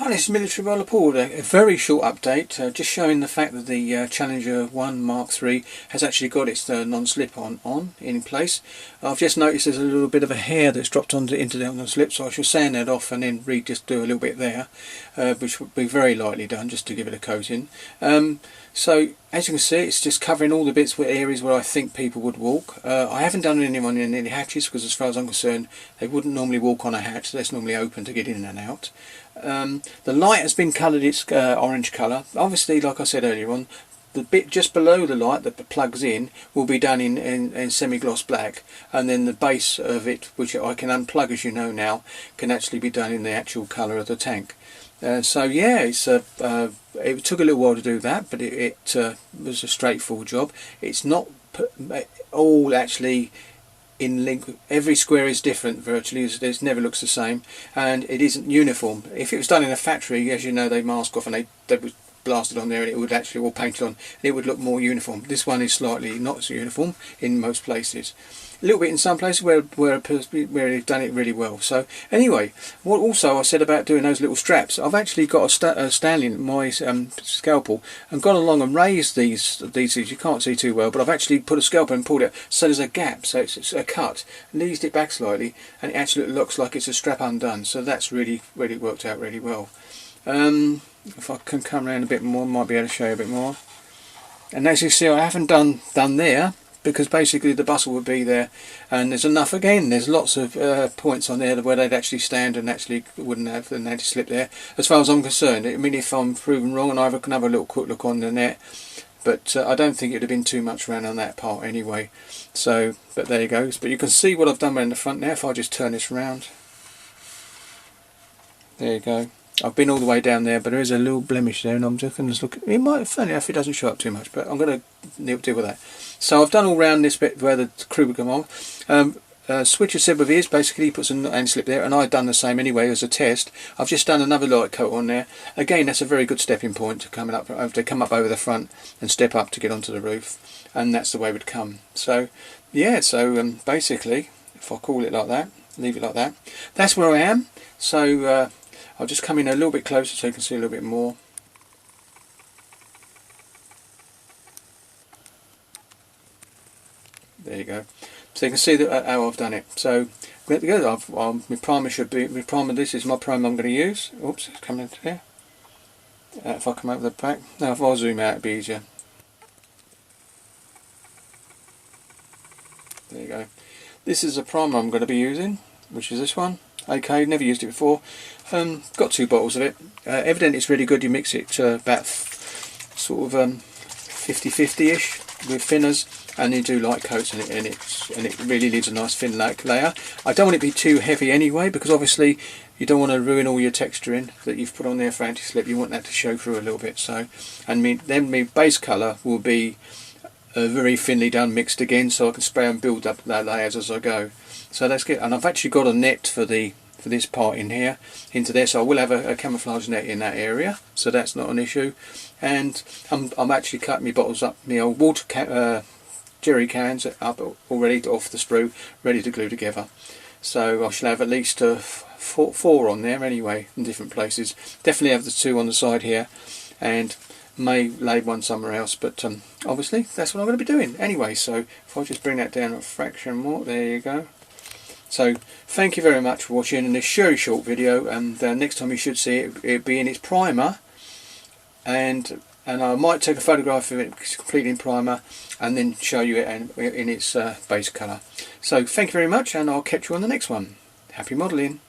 Hi, this is Military Roller Paul. A very short update, just showing the fact that the Challenger 1 Mark 3 has actually got its non-slip on in place. I've just noticed there's a little bit of a hair that's dropped into the non-slip, so I shall sand that off and then just do a little bit there, which would be very lightly done just to give it a coating. So as you can see, it's just covering all the bits areas where I think people would walk. I haven't done anyone in any hatches because, as far as I'm concerned, they wouldn't normally walk on a hatch. That's normally open to get in and out. The light has been coloured its orange colour. Obviously, like I said earlier on, the bit just below the light that plugs in will be done in semi-gloss black, and then the base of it, which I can unplug as you know now, can actually be done in the actual colour of the tank. So yeah, it took a little while to do that, but it was a straightforward job. It's not all actually in link. Every square is different virtually. It never looks the same, and it isn't uniform. If it was done in a factory, as you know, they mask off and they would blast it on there and it would actually all painted on and it would look more uniform. This one is slightly not so uniform in most places. A little bit in some places where they've done it really well. So anyway, what also I said about doing those little straps, I've actually got a Stanley, my scalpel, and gone along and raised these you can't see too well, but I've actually put a scalpel and pulled it so there's a gap, so it's a cut, and eased it back slightly, and it actually looks like it's a strap undone. So that's really worked out really well. If I can come around a bit more, I might be able to show you a bit more. And as you see, I haven't done there, because basically the bustle would be there, and there's enough. Again, there's lots of points on there where they'd actually stand and actually wouldn't have an anti-slip there. As far as I'm concerned, I mean, if I'm proven wrong, and I can have a little quick look on the net, but I don't think it'd have been too much around on that part anyway. So, but there you go. But you can see what I've done around the front now. If I just turn this round, there you go. I've been all the way down there, but there is a little blemish there, and I'm just going to look. It might, funny enough, it doesn't show up too much, but I'm going to deal with that. So I've done all round this bit where the crew would come on. Switcher said with his, basically he puts an anti-slip there, and I've done the same anyway as a test. I've just done another light coat on there. Again, that's a very good stepping point to come up over the front and step up to get onto the roof, and that's the way it would come. So yeah, so basically, if I call it like that, leave it like that, that's where I am. So I'll just come in a little bit closer so you can see a little bit more. There you go. So you can see that how I've done it. So my primer should be, this is my primer I'm going to use. Oops, it's coming into there. If I come over the back. Now if I zoom out it'd be easier. There you go. This is the primer I'm going to be using, which is this one. Okay, never used it before. Got 2 bottles of it. Evidently it's really good. You mix it about sort of 50-50ish with thinners, and you do light coats, and it really leaves a nice thin layer. I don't want it to be too heavy anyway, because obviously you don't want to ruin all your texturing that you've put on there for anti-slip. You want that to show through a little bit. So, and then my base colour will be very thinly done, mixed again, so I can spray and build up that layers as I go. So that's good. And I've actually got a net for this part in here, into there, so I will have a camouflage net in that area, so that's not an issue. And I'm actually cutting my bottles up, my old water jerry cans up already off the sprue, ready to glue together. So I shall have at least 4 on there anyway, in different places. Definitely have the 2 on the side here, and may lay one somewhere else, but obviously that's what I'm going to be doing anyway. So if I just bring that down a fraction more, there you go. So thank you very much for watching in this very short video, and next time you should see it, it'll be in its primer, and I might take a photograph of it completely in primer and then show you it in its base colour. So thank you very much, and I'll catch you on the next one. Happy modelling.